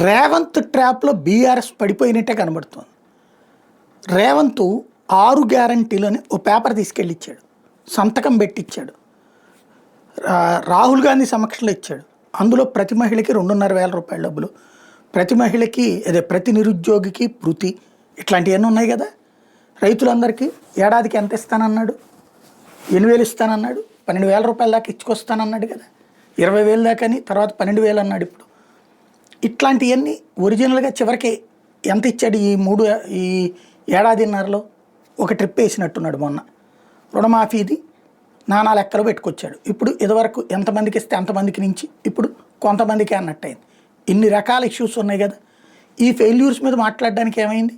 రేవంత్ ట్రాప్లో బీఆర్ఎస్ పడిపోయినట్టే కనబడుతుంది. రేవంత్ 6 గ్యారంటీలని ఓ పేపర్ తీసుకెళ్ళి ఇచ్చాడు, సంతకం పెట్టిచ్చాడు, రాహుల్ గాంధీ సమక్షంలో ఇచ్చాడు. అందులో ప్రతి మహిళకి 2,500 రూపాయల డబ్బులు, ప్రతి మహిళకి అదే ప్రతి నిరుద్యోగికి వృత్తి, ఇట్లాంటివన్నీ ఉన్నాయి కదా. రైతులందరికీ ఏడాదికి ఎంత ఇస్తానన్నాడు? 8,000 ఇస్తానన్నాడు, 12,000 రూపాయల దాకా ఇచ్చుకొస్తానన్నాడు కదా. 20,000 దాకాని, తర్వాత 12,000 అన్నాడు. ఇప్పుడు ఇట్లాంటివన్నీ ఒరిజినల్గా చివరికి ఎంత ఇచ్చాడు? ఈ ఏడాదిన్నరలో ఒక ట్రిప్ వేసినట్టున్నాడు మొన్న. రుణమాఫీది నానా లెక్కలు పెట్టుకొచ్చాడు. ఇప్పుడు ఇదివరకు ఎంతమందికి ఇస్తే అంతమందికి నుంచి ఇప్పుడు కొంతమందికి అన్నట్టయింది. ఇన్ని రకాల ఇష్యూస్ ఉన్నాయి కదా. ఈ ఫెయిల్యూర్స్ మీద మాట్లాడడానికి ఏమైంది?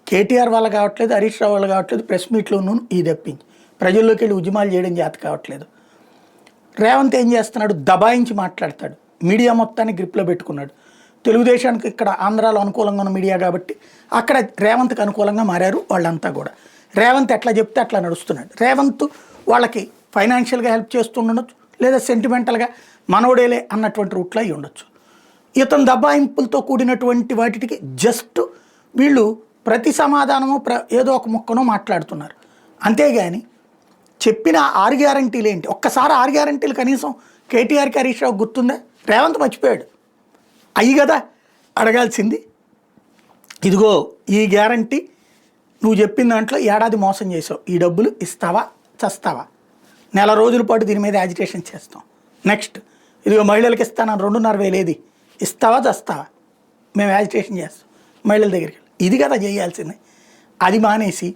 కేటీఆర్ వల్ల కావట్లేదు, హరీష్ రావు వల్ల కావట్లేదు, ప్రెస్ మీట్లోనూ ఈ తప్పించి ప్రజల్లోకి వెళ్ళి ఉద్యమాలు చేయడం చేత కావట్లేదు. రేవంత్ ఏం చేస్తున్నాడు? దబాయించి మాట్లాడతాడు, మీడియా మొత్తాన్ని గ్రిప్లో పెట్టుకున్నాడు. తెలుగుదేశానికి ఇక్కడ ఆంధ్రాలో అనుకూలంగా ఉన్న మీడియా కాబట్టి అక్కడ రేవంత్కి అనుకూలంగా మారారు వాళ్ళంతా కూడా. రేవంత్ ఎట్లా చెప్తే అట్లా నడుస్తున్నాడు. రేవంత్ వాళ్ళకి ఫైనాన్షియల్గా హెల్ప్ చేస్తుండొచ్చు, లేదా సెంటిమెంటల్గా మనోడేలే అన్నటువంటి రూట్లో అయి ఉండొచ్చు. ఇతను దబాయింపులతో కూడినటువంటి వాటికి జస్ట్ వీళ్ళు ప్రతి సమాధానము ఏదో ఒక ముక్కనో మాట్లాడుతున్నారు. అంతేగాని చెప్పిన 6 గ్యారంటీలు ఏంటి? ఒక్కసారి 6 గ్యారంటీలు కనీసం కేటీఆర్కి హరీష్ రావు గుర్తుందా? రేవంత్ మర్చిపోయాడు. అయ్యి కదా అడగాల్సింది. ఇదిగో ఈ గ్యారంటీ నువ్వు చెప్పిన దాంట్లో ఏడాది మోసం చేసావు, ఈ డబ్బులు ఇస్తావా చస్తావా? నెల రోజుల పాటు దీని మీద యాజిటేషన్ చేస్తాం. నెక్స్ట్ ఇదిగో మహిళలకు ఇస్తానని 2,500 ఏది ఇస్తావా చస్తావా? మేము యాజిటేషన్ చేస్తాం మహిళల దగ్గరికి. ఇది కదా చేయాల్సిందే. అది మానేసి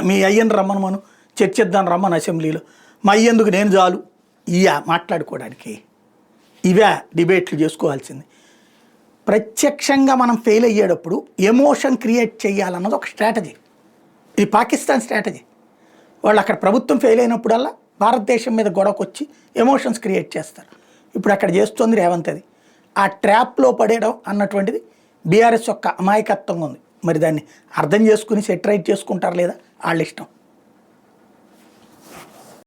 మీ అయ్యను రమ్మను చర్చిద్దాం రమ్మను అసెంబ్లీలో, మా అయ్యేందుకు నేను చాలు ఇయా మాట్లాడుకోవడానికి. ఇవే డిబేట్లు చేసుకోవాల్సింది. ప్రత్యక్షంగా మనం ఫెయిల్ అయ్యేటప్పుడు ఎమోషన్ క్రియేట్ చేయాలన్నది ఒక స్ట్రాటజీ. ఇది పాకిస్తాన్ స్ట్రాటజీ. వాళ్ళు అక్కడ ప్రభుత్వం ఫెయిల్ అయినప్పుడల్లా భారతదేశం మీద గొడవకొచ్చి ఎమోషన్స్ క్రియేట్ చేస్తారు. ఇప్పుడు అక్కడ చేస్తుంది రేవంత్. అది ఆ ట్రాప్లో పడేయడం అన్నటువంటిది బీఆర్ఎస్ యొక్క అమాయకత్వంగా ఉంది. మరి దాన్ని అర్థం చేసుకుని సెటరైట్ చేసుకుంటారు లేదా వాళ్ళ ఇష్టం.